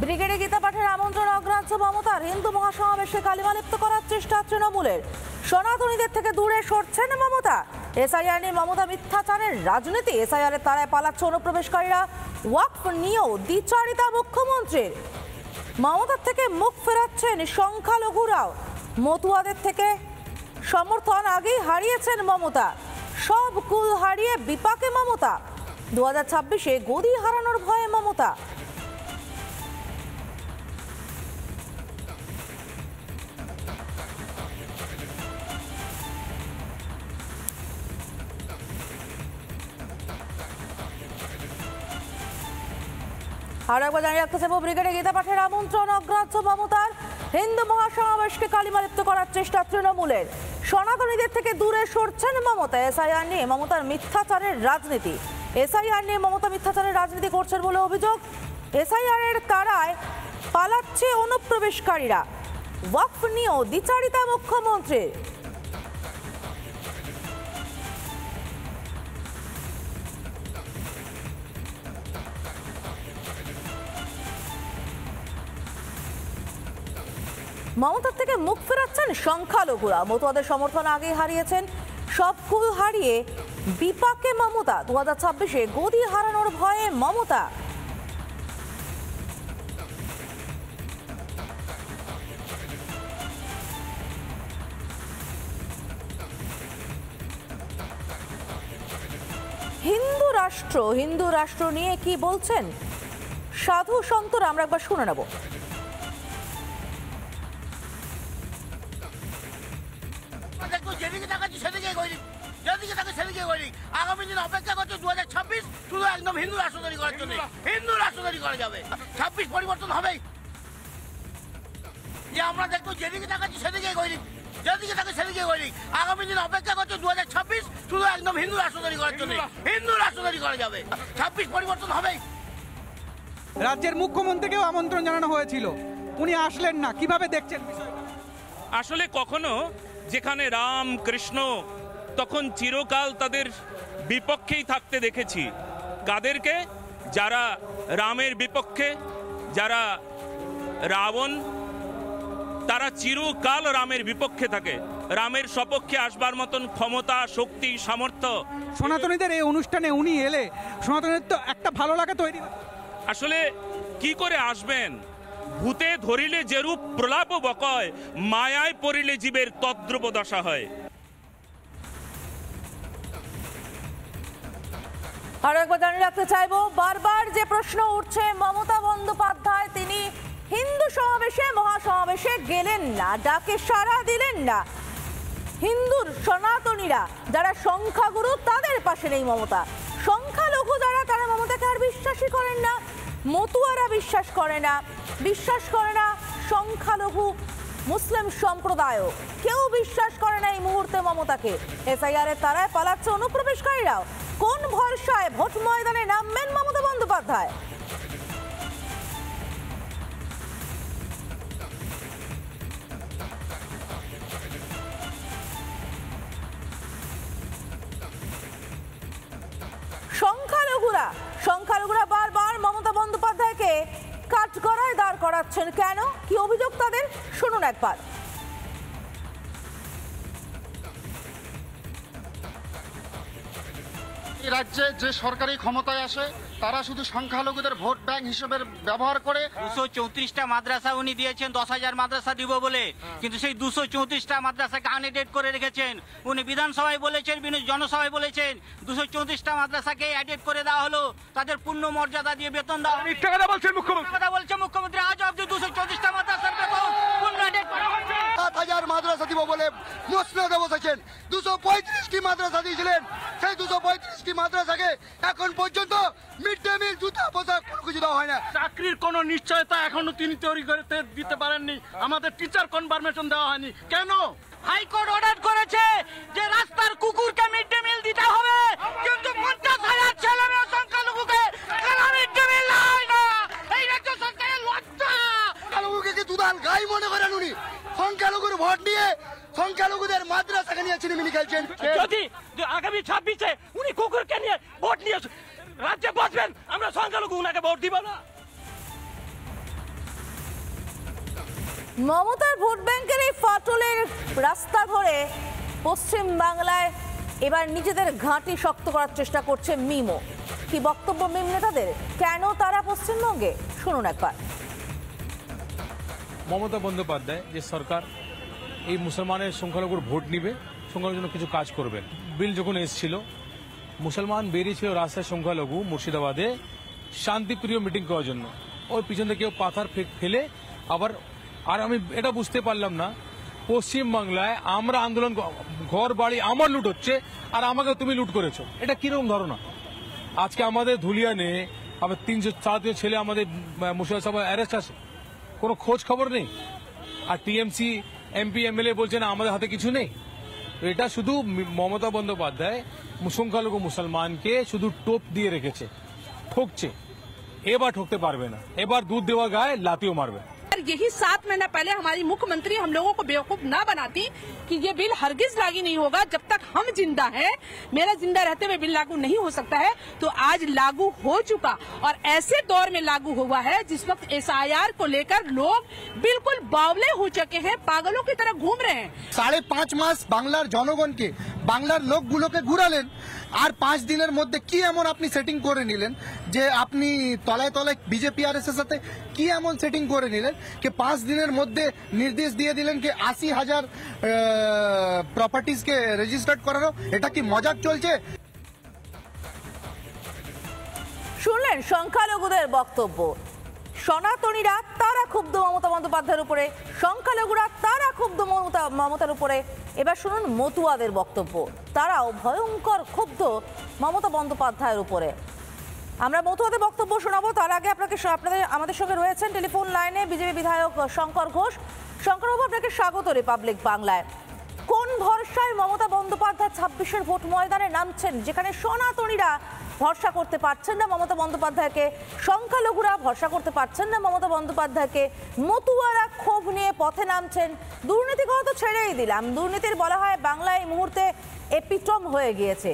ব্রিগেডে গীতা পাঠের আমন্ত্রণ অগ্রাহ্য মমতার। হিন্দু মহাসমাবেশে কালিমালিপ্ত করার চেষ্টা তৃণমূলের। সনাতনীদের থেকে দূরে সরছেন মমতা। এসআইআর নিয়ে মমতা মিথ্যাচারের রাজনীতি। এসআইআরের তারায় পালাচ্ছে অনুপ্রবেশকারীরা। ওয়াকফ নিয়েও দ্বিচারিতা মুখ্যমন্ত্রীর। মমতার থেকে মুখ ফেরাচ্ছেন সংখ্যালঘুরাও। মতুয়াদের থেকে সমর্থন আগেই হারিয়েছেন মমতা। সব কুল হারিয়ে বিপাকে মমতা। 2026-এ গদি হারানোর ভয়ে মমতা। আর একবার জানিয়ে রাখতে চাইব, ব্রিগেডে গীতা পাঠের আমন্ত্রণ অগ্রাহ্য মমতার। হিন্দু মহাসমাবেশকে কালিমালিপ্ত করার চেষ্টা তৃণমূলের। সনাতনীদের থেকে দূরে সরছেন মমতা। এসআইআর নিয়ে মমতার মিথ্যাচারের রাজনীতি। এসআইআর নিয়ে মমতা মিথ্যাচারের রাজনীতি করছেন বলে অভিযোগ। এসআইআর এর তাড়ায় পালাচ্ছে অনুপ্রবেশকারীরা। ওয়াকফ নিয়েও দ্বিচারিতা মুখ্যমন্ত্রীর। মমতার থেকে মুখ ফেরাচ্ছেন সংখ্যালঘুরা। মতুয়াদের সমর্থন আগেই হারিয়েছেন। সব কুল হারিয়ে বিপাকে মমতা। 2026-এ গদি হারানোর ভয়ে মমতা। হিন্দু রাষ্ট্র নিয়ে কি বলছেন সাধু সন্তরা, আমরা একবার শুনে নেব। আগামী দিন অপেক্ষা করছে 2026 শুধু একদম হিন্দু রাষ্ট্র তৈরি করার জন্য। হিন্দু রাষ্ট্র তৈরি করা যাবে। 26 পরিবর্তন হবেই। যে আমরা দেখবো যেদিকে তাকাচ্ছি সেদিকে গরিব, যেদিকে তাকে সেদিকে গরিব। আগামী দিন অপেক্ষা করছে 2026 শুধু একদম হিন্দু রাষ্ট্র তৈরি করার জন্য। হিন্দু রাষ্ট্র তৈরি করা যাবে। 26 পরিবর্তন হবেই। রাজ্যের মুখ্যমন্ত্রীকেও আমন্ত্রণ জানানো হয়েছিল, উনি আসলেন না। কিভাবে দেখছেন বিষয়টা? আসলে কখনো যেখানে রাম কৃষ্ণ, তখন চিরকাল তাদের বিপক্ষেই থাকতে দেখেছি। কাদেরকে? যারা রামের বিপক্ষে, যারা রাবণ, তারা চিরকাল রামের বিপক্ষে থাকে। রামের সপক্ষে আসবার মতন ক্ষমতা, শক্তি, সামর্থ্য। সনাতনীদের এই অনুষ্ঠানে উনি এলে সনাতনীদের তো একটা ভালো লাগা তৈরি। আসলে কি করে আসবেন? ভূতে ধরিলে যেরূপ প্রলাপ বকয়, মায়ায় পড়িলে জীবের তদ্রূপ দশা হয়। আর একবার জানিয়ে রাখতে চাইবো, বারবার যে প্রশ্ন উঠছে, মমতা বন্দ্যোপাধ্যায় তিনি হিন্দু সমাবেশে মহাসমাবেশে গেলেন না, ডাকে সাড়া দিলেন না। হিন্দুর সনাতনীরা যারা সংখ্যাগুরু তাদের পাশে নেই মমতা। সংখ্যালঘু যারা, তারা মমতাকে আর বিশ্বাসই করেন না। মতুয়ারা বিশ্বাস করে না সংখ্যালঘু মুসলিম সম্প্রদায়ও কেউ বিশ্বাস করে না এই মুহূর্তে মমতাকে। এসআইআর এর তারায় পালাচ্ছে অনুপ্রবেশকারীরাও। কোন ভরসায় ভোট ময়দানে নামবেন মমতা বন্দ্যোপাধ্যায়? সংখ্যালঘুরা বারবার মমতা বন্দ্যোপাধ্যায়কে কাঠগড়ায় দাঁড় করাচ্ছেন। কেন, কি অভিযোগ তাদের? শুনুন একবার। রাজ্যে যে সরকারি ক্ষমতায় আসে তারা শুধু সংখ্যালঘুদের ভোট ব্যাংক হিসেবে ব্যবহার করে। 234টা মাদ্রাসা উনি দিয়েছেন 10,000 মাদ্রাসা দিব বলে, কিন্তু সেই 234টা মাদ্রাসাকে আনএডেড করে রেখেছেন। উনি বিধানসভায় বলেছেন, জনসভায় বলেছেন 234টা মাদ্রাসাকে অ্যাডেড করে দেওয়া হলো, তাদের পূর্ণ মর্যাদা দিয়ে বেতন দেওয়া। মিথ্যা কথা বলছেন মুখ্যমন্ত্রী। কথা বলছে মুখ্যমন্ত্রী। আজ অবধি 234টা মাদ্রাসার বেতন পূর্ণ অ্যাডেড করা হচ্ছে। 7,000 মাদ্রাসা দিব বলে মসনদে বসেছেন। 235টি মাদ্রাসা দিয়েছিলেন, সেই 235টি মাদ্রাসাকে এখন পর্যন্ত মিড ডে মিল, জুতা, পোশাক কিছু দেওয়া হয় না। চাকরির কোনো নিশ্চয়তা এখনো তিনি তৈরি করতে দিতে পারেননি। আমাদের টিচার কনফার্মেশন দেওয়া হয়নি। কেন? হাইকোর্ট অর্ডার করেছে যে রাস্তার কুকুরকে মিড ডে মিল দিতে হবে, কিন্তু 50,000 ছেলে মেয়ে সংখ্যালঘুকে কেন মিড ডে মিল হয় না? এই রাজ্য সরকারের লজ্জা। সংখ্যালঘুকে কি দুধাল গাই মনে করেন উনি? সংখ্যালঘুর ভোট নিয়ে সংখ্যালঘুদের মাদ্রাসাকে নিয়ে চিনিমিনি খেলছেন। যদি আগামী 26-এ উনি কুকুরকে নিয়ে ভোট নিয়ে রাজ্যে বসবেন, আমরা সংখ্যালঘু উনাকে ভোট দিব না। মমতার ভোট ব্যাংকের এই ফাটলের রাস্তা ধরে পশ্চিম বাংলায় এবার নিজেদের ঘাঁটি শক্ত করার চেষ্টা করছে মিমো। কি বক্তব্য মিম নেতাদের, কেন তারা পশ্চিমবঙ্গে, শুনুন একবার। মমতা বন্দ্যোপাধ্যায় যে সরকার এই মুসলমানের সংখ্যালঘুর ভোট নিবে, সংখ্যালঘুর জন্য কিছু কাজ করবেন। বিল যখন এসেছিল মুসলমান বেরিয়েছিল রাস্তায় সংখ্যালঘু মুর্শিদাবাদে শান্তিপ্রিয় মিটিং করার জন্য, ওর পিছন থেকে কেউ পাথর ফেলে আবার। আর আমি এটা বুঝতে পারলাম না, পশ্চিমবাংলায় আমরা আন্দোলন, ঘর বাড়ি আমার লুট হচ্ছে আর আমাকে তুমি লুট করেছো, এটা কিরকম ধারণা? আজকে আমাদের ধুলিয়ানে আবার 300-400 ছেলে আমাদের মুর্শিদাবাদ অ্যারেস্ট আছে, কোনো খোঁজ খবর নেই। আর টিএমসি এমপি এমএলএ বলছে না আমাদের হাতে কিছু নেই। এটা শুধু মমতা বন্দ্যোপাধ্যায় সংখ্যালঘু মুসলমানকে শুধু টোপ দিয়ে রেখেছে, ঠকছে। এবার ঠকতে পারবে না, এবার দুধ দেওয়া গায়ে লাতিও মারবে। यही 7 महीना पहले हमारी मुख्यमंत्री हम लोगों को बेवकूफ ना बनाती कि ये बिल हरगिज लागू नहीं होगा जब तक हम जिंदा हैं। मेरा जिंदा रहते हुए बिल लागू नहीं हो सकता है, तो आज लागू हो चुका और ऐसे दौर में लागू हुआ है जिस वक्त SIR को लेकर लोग बिल्कुल बावले हो चुके हैं, पागलों की तरह घूम रहे हैं। 5.5 মাস বাংলার জনগণকে, বাংলার লোকগুলোকে ঘুরালেন, আর 5 দিনের মধ্যে কি এমন আপনি সেটিং করে নিলেন যে আপনি তলায় তলায় বিজেপি আর এস এর সাথে কি এমন সেটিং করে নিলেন कि 5 দিনের মধ্যে নির্দেশ দিয়ে দিলেন कि 80,000 প্রপার্টিজকে রেজিস্টার্ড করানো। এটা কি মজাক চলছে? শুনলেন সংখ্যালঘুদের বক্তব্য। সনাতনীরা তারা ক্ষুব্ধ মমতা বন্দ্যোপাধ্যায়ের উপরে, সংখ্যালঘুরা তারা ক্ষুব্ধ মমতার উপরে। এবার শুনুন মতুয়াদের বক্তব্য, তারাও ভয়ঙ্কর ক্ষুব্ধ মমতা বন্দ্যোপাধ্যায়ের উপরে। আমরা মতুয়াদের বক্তব্য শোনাবো, তার আগে আমাদের সঙ্গে রয়েছেন টেলিফোন লাইনে বিজেপি বিধায়ক শঙ্কর ঘোষ। শঙ্করবাবু, আপনাকে স্বাগত রিপাবলিক বাংলায়। কোন ভরসায় মমতা বন্দ্যোপাধ্যায় 26-এর ভোট ময়দানে নামছেন, যেখানে সনাতনীরা ভরসা করতে পারছেন না মমতা বন্দ্যোপাধ্যায়কে, সংখ্যালঘুরা ভরসা করতে পারছেন না মমতা বন্দ্যোপাধ্যায়কে, মতুয়ারা ক্ষোভ নিয়ে পথে নামছেন? দুর্নীতি কথা তো ছেড়েই দিলাম, দুর্নীতির বলা হয় বাংলায় এই মুহূর্তে এপিটম হয়ে গিয়েছে।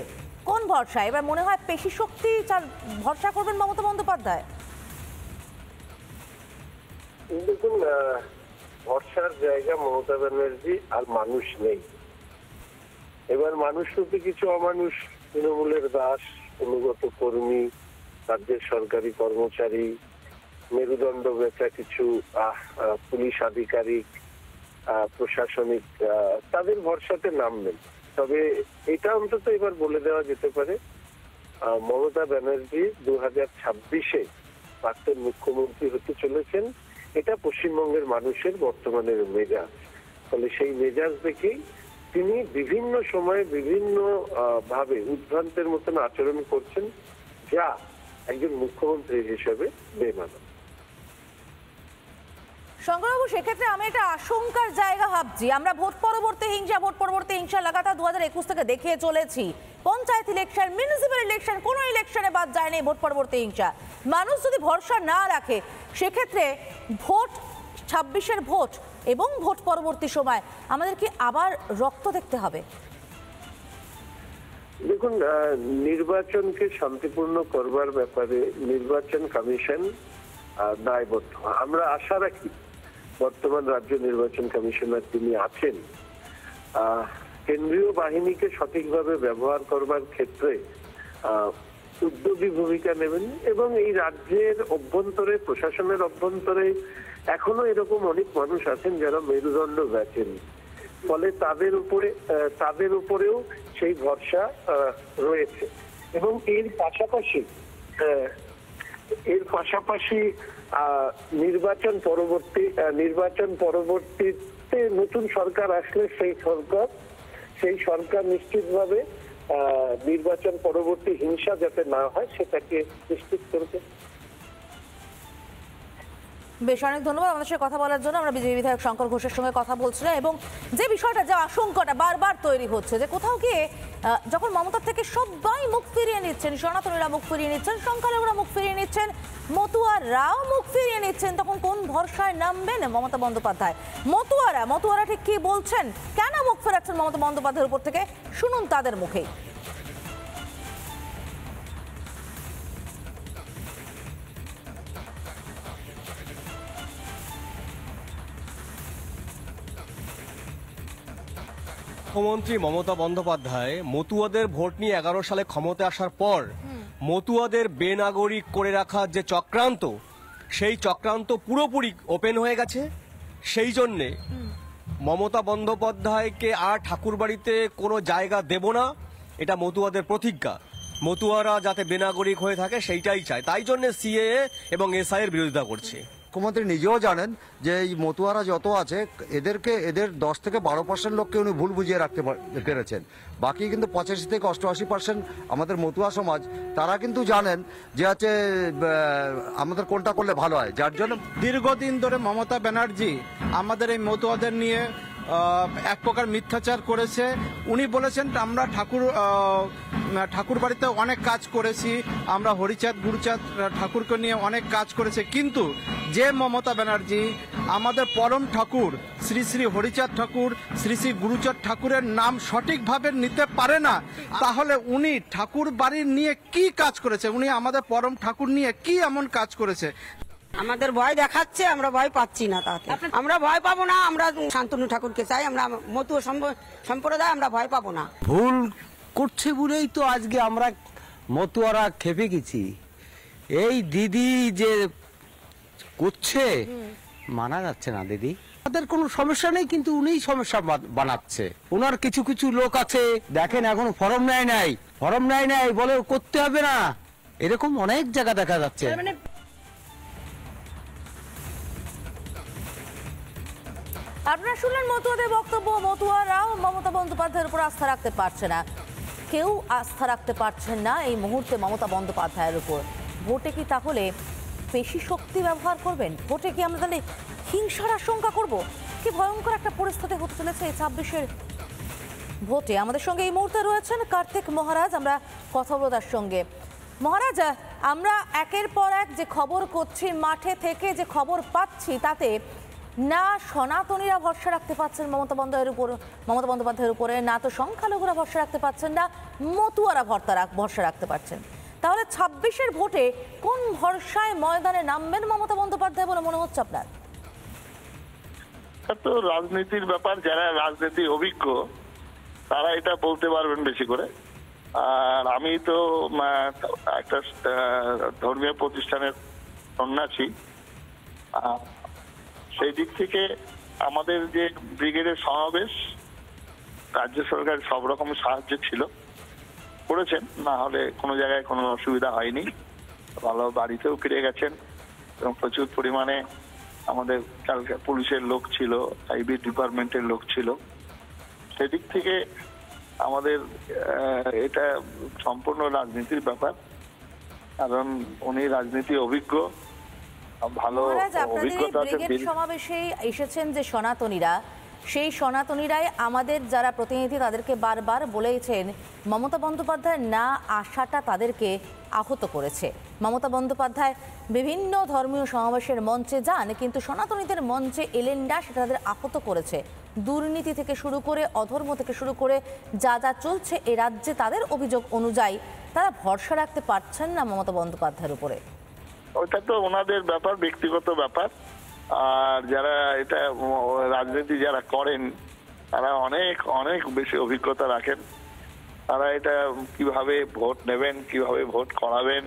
কোন ভরসা? এবার মনে হয় পেশি শক্তি ভরসা করবেন মমতা বন্দ্যোপাধ্যায়? দেখুন, ভরসার জায়গা মমতা ব্যানার্জি আর মানুষ নেই। এবার মানুষ রূপে কিছু অমানুষ, তৃণমূলের দাস, অনুগত কর্মী, রাজ্যের সরকারি কর্মচারী, মেরুদণ্ড বেচা কিছু পুলিশ আধিকারিক, প্রশাসনিক, তাদের ভরসাতে নামবেন। তবে এটা অন্তত এবার বলে দেওয়া যেতে পারে, মমতা ব্যানার্জি 2026-এ প্রাক্তন মুখ্যমন্ত্রী হতে চলেছেন। এটা পশ্চিমবঙ্গের মানুষের বর্তমানের মেজাজ। ফলে সেই মেজাজ দেখেই তিনি বিভিন্ন সময়ে বিভিন্ন ভাবে উদ্ভ্রান্তের মতন আচরণ করছেন, যা একজন মুখ্যমন্ত্রী হিসেবে বেমানান। শঙ্করবাবু, সেক্ষেত্রে আমি একটা আশঙ্কার জায়গা ভাবছি। আমরা ভোট পরবর্তী হিংসা লাগাতার 2021 থেকে দেখিয়ে চলেছি। পঞ্চায়েত ইলেকশন, মিউনিসিপ্যাল ইলেকশন, কোনো ইলেকশনে বাদ যায়নি ভোট পরবর্তী হিংসা। মানুষ যদি ভরসা না রাখে, সেক্ষেত্রে ভোট 26-এর ভোট এবং ভোট পরবর্তী সময় আমাদের কি আবার রক্ত দেখতে হবে? দেখুন, নির্বাচনকে শান্তিপূর্ণ করবার ব্যাপারে নির্বাচন কমিশন দায়বদ্ধ। আমরা আশা রাখি বর্তমান রাজ্য নির্বাচন কমিশনার তিনি আছেন, কেন্দ্রীয় বাহিনীকে সঠিকভাবে ব্যবহার করবার ক্ষেত্রে উদ্যোগী ভূমিকা নেবেন এবং এই রাজ্যের অভ্যন্তরে, প্রশাসনের অভ্যন্তরে এখনো এরকম অনেক মানুষ আছেন যারা মেরুদণ্ড বেচেন। ফলে তাদের উপরেও সেই ভরসা রয়েছে। এবং এর পাশাপাশি নির্বাচন পরবর্তীতে নতুন সরকার আসলে সেই সরকার নিশ্চিতভাবে নির্বাচন পরবর্তী হিংসা যাতে না হয় সেটাকে নিশ্চিত করবে। বেশ, অনেক ধন্যবাদ আমাদের সাথে কথা বলার জন্য। আমরা বিজেপি বিধায়ক শঙ্কর ঘোষের সঙ্গে কথা বলছিলাম এবং যে বিষয়টা, যে আশঙ্কাটা বারবার তৈরি হচ্ছে যে কোথাও গিয়ে যখন মমতার থেকে সবাই মুখ ফিরিয়ে নিচ্ছেন, সনাতনীরা মুখ ফিরিয়ে নিচ্ছেন, সংখ্যালঘুরা মুখ ফিরিয়ে নিচ্ছেন, মতুয়ারাও মুখ ফিরিয়ে নিচ্ছেন, তখন কোন ভরসায় নামবেন মমতা বন্দ্যোপাধ্যায়? মতুয়ারা ঠিক কি বলছেন, কেন মুখ ফেরাচ্ছেন মমতা বন্দ্যোপাধ্যায়ের উপর থেকে, শুনুন তাদের মুখেই। মুখ্যমন্ত্রী মমতা বন্দ্যোপাধ্যায় মতুয়াদের ভোট নিয়ে 11 সালে ক্ষমতায় আসার পর মতুয়াদের বেনাগরিক করে রাখার যে চক্রান্ত, সেই চক্রান্ত পুরোপুরি ওপেন হয়ে গেছে। সেই জন্যে মমতা বন্দ্যোপাধ্যায়কে আর ঠাকুরবাড়িতে কোনো জায়গা দেব না, এটা মতুয়াদের প্রতিজ্ঞা। মতুয়ারা যাতে বেনাগরিক হয়ে থাকে সেইটাই চায়, তাই জন্য সিএএ এবং এসআই এর বিরোধিতা করছে। মুখ্যমন্ত্রী নিজেও জানেন যে এই মতুয়ারা যত আছে এদের 10 থেকে 12% লোককে উনি ভুল বুঝিয়ে রাখতে পেরেছেন। বাকি কিন্তু 85 থেকে 88% আমাদের মতুয়া সমাজ, তারা কিন্তু জানেন যে আছে আমাদের কোনটা করলে ভালো হয়। যার জন্য দীর্ঘদিন ধরে মমতা ব্যানার্জি আমাদের এই মতুয়াদের নিয়ে এক প্রকার মিথ্যাচার করেছে। উনি বলেছেন আমরা ঠাকুর বাড়িতে অনেক কাজ করেছি, আমরা হরিচাঁদ গুরুচাঁদ ঠাকুরকে নিয়ে অনেক কাজ করেছে, কিন্তু যে মমতা ব্যানার্জি আমাদের পরম ঠাকুর শ্রী শ্রী হরিচাঁদ ঠাকুর, শ্রী শ্রী গুরুচাঁদ ঠাকুরের নাম সঠিকভাবে নিতে পারে না, তাহলে উনি ঠাকুর বাড়ির নিয়ে কি কাজ করেছে, উনি আমাদের পরম ঠাকুর নিয়ে কি এমন কাজ করেছে? আমাদের ভয় দেখাচ্ছে, আমরা ভয় পাচ্ছি না, তাতে আমরা ভয় পাবো না। আমরা শান্তনু ঠাকুরকে চাই, আমরা মতুয়া সম্প্রদায়, আমরা ভয় পাবো না। ভুল করছে বলেই তো আজকে আমরা মতুয়ারা খেপে গেছি। এই দিদি যে করছে মানা যাচ্ছে না দিদি, তাদের কোনো সমস্যা নেই, কিন্তু উনিই সমস্যা বানাচ্ছে। ওনার কিছু কিছু লোক আছে দেখেন এখনো ফর্ম নেয় নাই বলে করতে হবে না, এরকম অনেক জায়গা দেখা যাচ্ছে। আপনারা শুনলেন মতুয়াদের বক্তব্য। মতুয়ারাও মমতা বন্দ্যোপাধ্যায়ের উপর আস্থা রাখতে পারছে না, কেউ আস্থা রাখতে পারছেন না এই মুহূর্তে মমতা বন্দ্যোপাধ্যায়ের উপর। ভোটে কি তাহলে পেশি শক্তি ব্যবহার করবেন? ভোটে কি আমরা তাহলে হিংসার আশঙ্কা করব? কি ভয়ঙ্কর একটা পরিস্থিতি হতে চলেছে এই 26-এর ভোটে। আমাদের সঙ্গে এই মুহূর্তে রয়েছেন কার্তিক মহারাজ, আমরা কথা বলবো তার সঙ্গে। মহারাজ, আমরা একের পর এক যে খবর করছি, মাঠে থেকে যে খবর পাচ্ছি, তাতে না সনাতনীরা ভরসা রাখতে পারছেন মমতা বন্দ্যোপাধ্যায়ের উপরে, না তো সংখ্যালঘুরা ভরসা রাখতে পারছেন, না মতুয়ারা ভরসা রাখতে পারছেন। তাহলে 26-এর ভোটে কোন ভরসায় ময়দানে নামবেন মমতা বন্দ্যোপাধ্যায় বলে মনে হচ্ছে আপনার? তো রাজনীতির ব্যাপার, যারা রাজনীতি অভিজ্ঞ তারা এটা বলতে পারবেন বেশি করে। আর আমি তো একটা ধর্মীয় প্রতিষ্ঠানের সন্ন্যাসী, সেই দিক থেকে আমাদের যে ব্রিগেডের সমাবেশ, রাজ্য সরকার সব রকম সাহায্য ছিল, করেছেন, না হলে কোনো জায়গায় কোনো অসুবিধা হয়নি। ভালো বাড়িতেও ফিরে গেছেন এবং প্রচুর পরিমাণে আমাদের পুলিশের লোক ছিল, আইবি ডিপার্টমেন্টের লোক ছিল। সেদিক থেকে আমাদের এটা সম্পূর্ণ রাজনীতির ব্যাপার, কারণ উনি রাজনীতি অভিজ্ঞ, ভালো অভিজ্ঞতা আছে। সমাবেশে এসেছেন যে সনাতনীরা, সেই সনাতনীরাই আমাদের যারা প্রতিনিধি তাদেরকে বারবার বলেছেন মমতা বন্দ্যোপাধ্যায় না আসাটা তাদেরকে আহত করেছে। মমতা বন্দ্যোপাধ্যায় বিভিন্ন ধর্মীয় সমাবেশের মঞ্চে যান, কিন্তু সনাতনীদের মঞ্চে এলেন না, সেটা তাদের আহত করেছে। দুর্নীতি থেকে শুরু করে, অধর্ম থেকে শুরু করে যা যা চলছে এ রাজ্যে, তাদের অভিযোগ অনুযায়ী তারা ভরসা রাখতে পারছেন না মমতা বন্দ্যোপাধ্যায়ের উপরে। ওটা তো ওনাদের ব্যাপার, ব্যক্তিগত ব্যাপার। আর যারা এটা রাজনীতি যারা করেন তারা অনেক অনেক বেশি অভিজ্ঞতা রাখেন। তারা এটা কিভাবে ভোট নেবেন, কিভাবে ভোট করাবেন,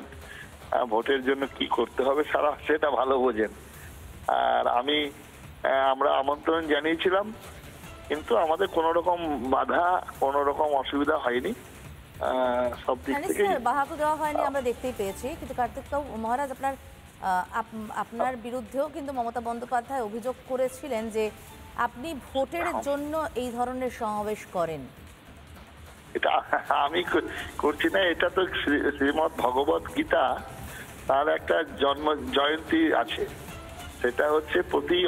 ভোটের জন্য কি করতে হবে সারা সেটা ভালো বোঝেন। আর আমরা আমন্ত্রণ জানিয়েছিলাম, কিন্তু আমাদের কোনো রকম বাধা, কোনো রকম অসুবিধা হয়নি। সব দিক থেকে বাধা দেওয়া হয়নি, আমরা দেখতেই পেয়েছি। কিন্তু কার্তিক মহারাজ, আপনার বিরুদ্ধেও কিন্তু মমতা বন্দ্যোপাধ্যায় অভিযোগ করেছিলেন যে আপনি ভোটের জন্য এই ধরনের সমাবেশ করেন। এটা আমি করছি না, এটা তো শ্রীমৎ ভগবত গীতা, তার একটা জন্ম জয়ন্তী আছে, সেটা হচ্ছে প্রতি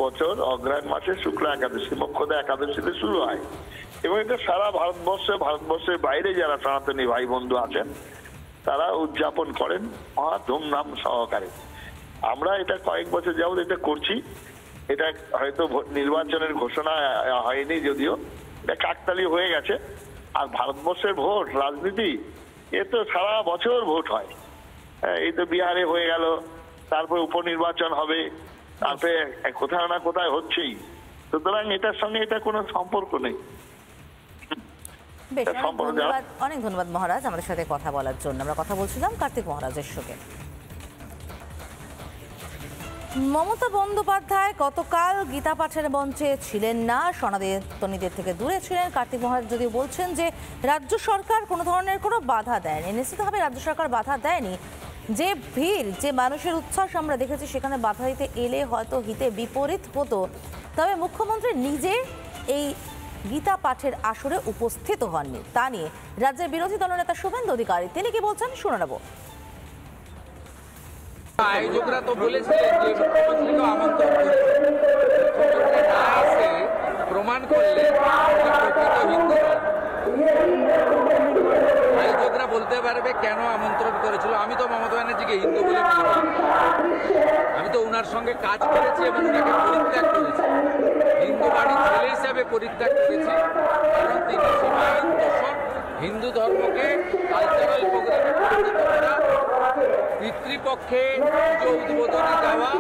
বছর অগ্রহায়ণ মাসে শুক্লা একাদশী, মোক্ষদা একাদশীতে শুরু হয়। এবং এটা সারা ভারতবর্ষের বাইরে যারা সনাতনী ভাই বন্ধু আছেন তারা উদযাপন করেন মহা ধুমধাম সহকারে। আমরা এটা কয়েক বছর যাবত এটা করছি। এটা হয়তো নির্বাচনের ঘোষণা হয়নি, যদিও এটা কাকতালি হয়ে গেছে। আর ভারতবর্ষের ভোট রাজনীতি, এ তো সারা বছর ভোট হয়। এই তো বিহারে হয়ে গেল, তারপরে উপনির্বাচন হবে, তারপরে কোথাও না কোথায় হচ্ছেই। সুতরাং এটার সঙ্গে এটা কোনো সম্পর্ক নেই। বেশ, অনেক ধন্যবাদ মহারাজ আমাদের সাথে কথা বলার জন্য। আমরা কথা বলছিলাম কার্তিক মহারাজের সঙ্গে। মমতা বন্দ্যোপাধ্যায় গতকাল গীতা পাঠের মঞ্চে ছিলেন না, সনাতনীদের থেকে দূরে ছিলেন। কার্তিক মহারাজ যদিও বলছেন যে রাজ্য সরকার কোনো ধরনের কোনো বাধা দেয়নি, নিশ্চিতভাবে রাজ্য সরকার বাধা দেয়নি। যে ভিড়, যে মানুষের উচ্ছ্বাস আমরা দেখেছি, সেখানে বাধা দিতে এলে হয়তো হিতে বিপরীত হতো। তবে মুখ্যমন্ত্রী নিজে এই গীতা পাঠের আসরে উপস্থিত হননি। তা নিয়ে রাজ্যের বিরোধী দলনেতা শুভেন্দু অধিকারী তিনি কি বলছেন শুনে নেব। আয়োজকরা তো বলেছিলেন যে মুখ্যমন্ত্রীকে আমন্ত্রণ করবে, মুখ্যমন্ত্রী না এসে প্রমাণ করলে প্রকৃত হিন্দু। আয়োজকরা বলতে পারবে কেন আমন্ত্রণ করেছিল। আমি তো মমতা ব্যানার্জিকে হিন্দু বলে মনে করি, আমি তো ওনার সঙ্গে কাজ করেছি এবং ওনাকে পরিত্যাগ করেছি, হিন্দু বাড়ির ছেলে হিসাবে পরিত্যাগ করেছি, কারণ তিনি সীমাহীন দোষণ হিন্দু ধর্মকে কালচারাল প্রোগ্রামে পরিণত করা, পিতৃপক্ষে পুজো উদ্বোধনে যাওয়া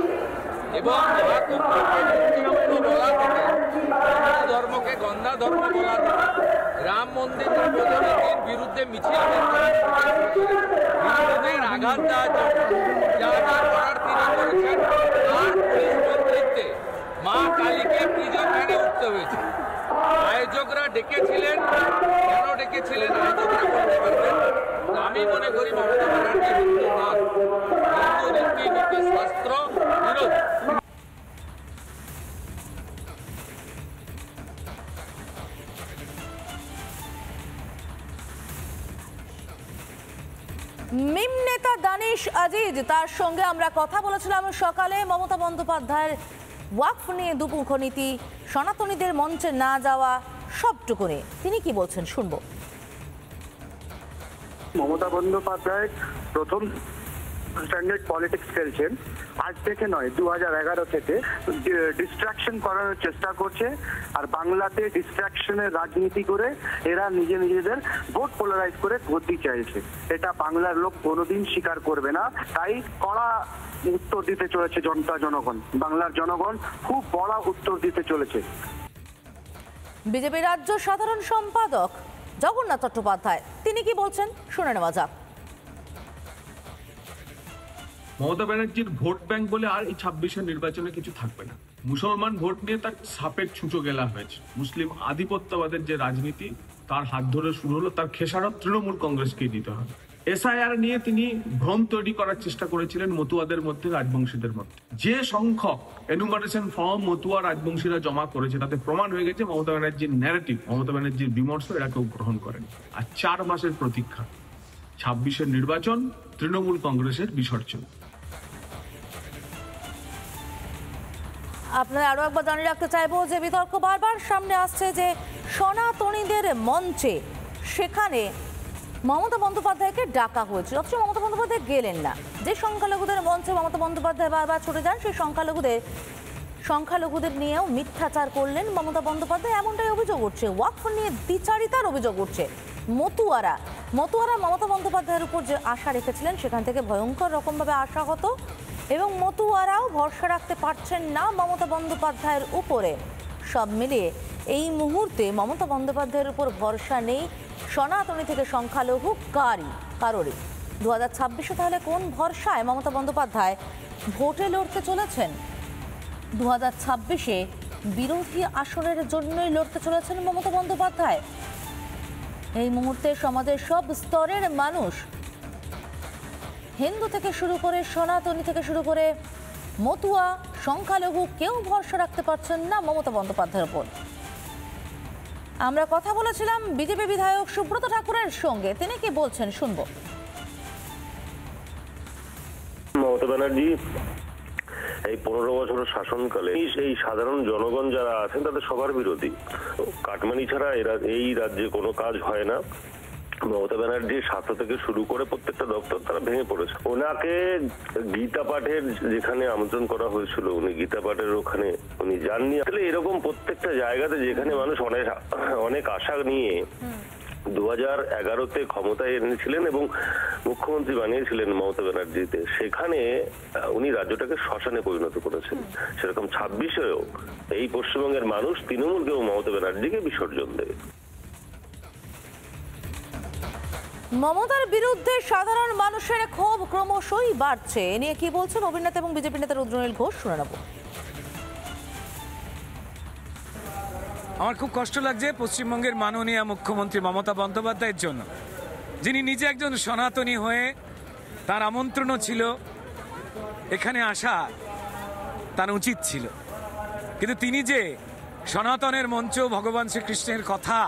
এবং মহাকুম্ভকে মুক্তিযুদ্ধ বলা থেকে হিন্দু ধর্মকে গন্ধা ধর্ম বলা থেকে রাম মন্দির উদ্বোধনের বিরুদ্ধে মিছিল হিন্দুদের আঘাত দেওয়ার জন্য যা যা করার তিনি করেছেন, তার পুলিশ মন্ত্রিত্বে মা কালীকে প্রিজন ভ্যানে উঠতে হয়েছে। আয়োজকরা ডেকেছিলেন, কেন ডেকেছিলেন আয়োজকরা বলতে পারবেন। আমি মনে করি মমতা ব্যানার্জি হিন্দু নন, হিন্দু রীতি নীতি শাস্ত্র বিরোধী। মিম নেতা দানিশ আজিজ, তার সঙ্গে আমরা কথা বলেছিলাম সকালে। মমতা বন্দ্যোপাধ্যায়ের ওয়াকফ নিয়ে দুমুখ নীতি, সনাতনীদের মঞ্চে না যাওয়া, সবটুকু নিয়ে তিনি কি বলছেন শুনবো। মমতা বন্দ্যোপাধ্যায় প্রথম স্ট্যান্ডার্ড পলিটিক্স খেলছেন, আজ থেকে নয় 2011 থেকে ডিস্ট্রাকশন করার চেষ্টা করছে। আর বাংলাতে ডিস্ট্রাকশনের রাজনীতি করে এরা নিজেদের ভোট পোলারাইজ করে গতি চাইছে। এটা বাংলার লোক কোনোদিন স্বীকার করবে না। তাই কড়া উত্তর দিতে চলেছে জনগণ, বাংলার জনগণ খুব বড় উত্তর দিতে চলেছে। বিজেপি রাজ্য সাধারণ সম্পাদক জগন্নাথ চট্টোপাধ্যায় তিনি কি বলছেন শুনে নেওয়া যাক। মমতা ব্যানার্জির ভোট ব্যাংক বলে আর এই 26-এর নির্বাচনে কিছু থাকবে না। মুসলমান ভোট নিয়ে তার সাপের ছুঁচো গেলা হয়েছে। মুসলিম আধিপত্যবাদের যে রাজনীতি, তার হাত ধরে শুরু হলো, তার খেসারত তৃণমূল কংগ্রেসকে দিতে হবে। এসআইআর নিয়ে তিনি ভ্রম তৈরি করার চেষ্টা করেছিলেন মতুয়াদের মধ্যে, রাজবংশীদের মধ্যে। যে সংখ্যক এনুমারেশন ফর্ম মতুয়া রাজবংশীরা জমা করেছে তাতে প্রমাণ হয়ে গেছে মমতা ব্যানার্জির ন্যারেটিভ, মমতা ব্যানার্জির বিমর্ষ এরা কেউ গ্রহণ করেন। আর 4 মাসের প্রতীক্ষা, 26-এর নির্বাচন, তৃণমূল কংগ্রেসের বিসর্জন। আপনারা আরো একবার জানিয়ে রাখতে চাইবো যে বিতর্ক বারবার সামনে আসছে যে সনাতনীদের মঞ্চে, সেখানে মমতা বন্দ্যোপাধ্যায়কে ডাকা হয়েছিল, অথচ মমতা বন্দ্যোপাধ্যায় গেলেন না। যে সংখ্যালঘুদের মঞ্চে মমতা বন্দ্যোপাধ্যায় বারবার ছুটে যান, সেই সংখ্যালঘুদের নিয়েও মিথ্যাচার করলেন মমতা বন্দ্যোপাধ্যায়, এমনটাই অভিযোগ উঠছে। ওয়াকফ নিয়ে দ্বিচারিতার অভিযোগ উঠছে। মতুয়ারা মমতা বন্দ্যোপাধ্যায়ের উপর যে আশা রেখেছিলেন, সেখান থেকে ভয়ঙ্কর রকমভাবে আশা হতো, এবং মতুয়ারাও ভরসা রাখতে পারছেন না মমতা বন্দ্যোপাধ্যায়ের উপরে। সব মিলিয়ে এই মুহূর্তে মমতা বন্দ্যোপাধ্যায়ের উপর ভরসা নেই সনাতনী থেকে সংখ্যালঘু কারোরই। 2026-এ তাহলে কোন ভরসায় মমতা বন্দ্যোপাধ্যায় ভোটে লড়তে চলেছেন? 2026-এ বিরোধী আসনের জন্যই লড়তে চলেছেন মমতা বন্দ্যোপাধ্যায়। এই মুহূর্তে সমাজের সব স্তরের মানুষ, হিন্দু থেকে শুরু করে সনাতনী থেকে শুরু করে মতুয়া, সংখ্যালঘু, কেউ ভরসা রাখতে পারছেন না মমতা বন্দ্যোপাধ্যায়ের উপর। আমরা কথা বলেছিলাম বিজেপি বিধায়ক সুব্রত ঠাকুরের সঙ্গে, তিনি কি বলছেন শুনবো। মমতা ব্যানার্জি এই 15 বছরের শাসনকালে এই সাধারণ জনগণ যারা আছেন তাদের সবার বিরোধী। কাটমানি ছাড়া এই রাজ্যে কোনো কাজ হয় না। মমতা ব্যানার্জির স্বাস্থ্য থেকে শুরু করে প্রত্যেকটা দপ্তর তারা ভেঙে পড়েছে। ওনাকে গীতা পাঠের যেখানে আমন্ত্রণ করা হয়েছিল, উনি গীতা পাঠের ওখানে উনি যাননি। আসলে এরকম প্রত্যেকটা জায়গাতে যেখানে মানুষ অনেক আশা নিয়ে 2011-তে ক্ষমতায় এনেছিলেন এবং মুখ্যমন্ত্রী বানিয়েছিলেন মমতা ব্যানার্জিতে, সেখানে উনি রাজ্যটাকে শ্মশানে পরিণত করেছেন। সেরকম 26-এও এই পশ্চিমবঙ্গের মানুষ তৃণমূলকে ও মমতা ব্যানার্জিকে বিসর্জন দেবে। মমতার বিরুদ্ধে সাধারণ মানুষের ক্ষোভ ক্রমশই বাড়ছে। এ নিয়ে কি বলছেন অভিনেতা এবং বিজেপি নেতা রুদ্রনীল ঘোষ, শুনে নেব। আমার খুব কষ্ট লাগছে পশ্চিমবঙ্গের মাননীয় মুখ্যমন্ত্রী মমতা বন্দ্যোপাধ্যায়ের জন্য, যিনি নিজে একজন সনাতনী হয়ে তার আমন্ত্রণও ছিল এখানে আসা, তার উচিত ছিল, কিন্তু তিনি যে সনাতনের মঞ্চ ভগবান শ্রীকৃষ্ণের কথা,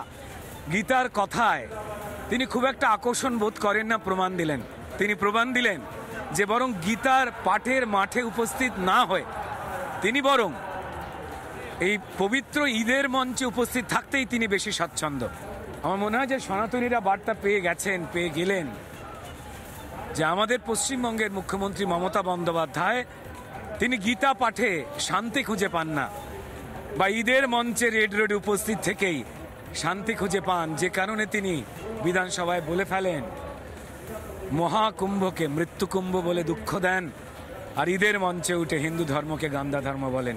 গীতার কথায় তিনি খুব একটা আকর্ষণ বোধ করেন না, প্রমাণ দিলেন। তিনি প্রমাণ দিলেন যে বরং গীতার পাঠের মাঠে উপস্থিত না হয়ে তিনি বরং এই পবিত্র ঈদের মঞ্চে উপস্থিত থাকতেই তিনি বেশি স্বচ্ছন্দ। আমার মনে হয় যে সনাতনীরা বার্তা পেয়ে গেলেন যে আমাদের পশ্চিমবঙ্গের মুখ্যমন্ত্রী মমতা বন্দ্যোপাধ্যায় তিনি গীতা পাঠে শান্তি খুঁজে পান না, বা ঈদের মঞ্চে রেড রোডে উপস্থিত থেকেই শান্তি খুঁজে পান, যে কারণে তিনি বিধানসভায় বলে ফেলেন মহাকুম্ভকে মৃত্যুকুম্ভ বলে দুঃখ দেন, আর ঈদের মঞ্চে উঠে হিন্দু ধর্মকে গান্ধা ধর্ম বলেন।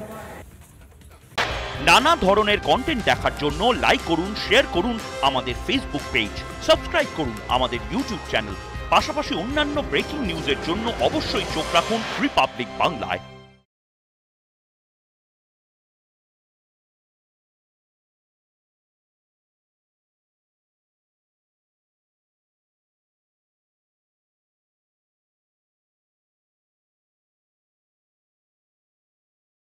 নানা ধরনের কন্টেন্ট দেখার জন্য লাইক করুন, শেয়ার করুন আমাদের ফেসবুক পেজ, সাবস্ক্রাইব করুন আমাদের ইউটিউব চ্যানেল। পাশাপাশি অন্যান্য ব্রেকিং নিউজের জন্য অবশ্যই চোখ রাখুন রিপাবলিক বাংলায়।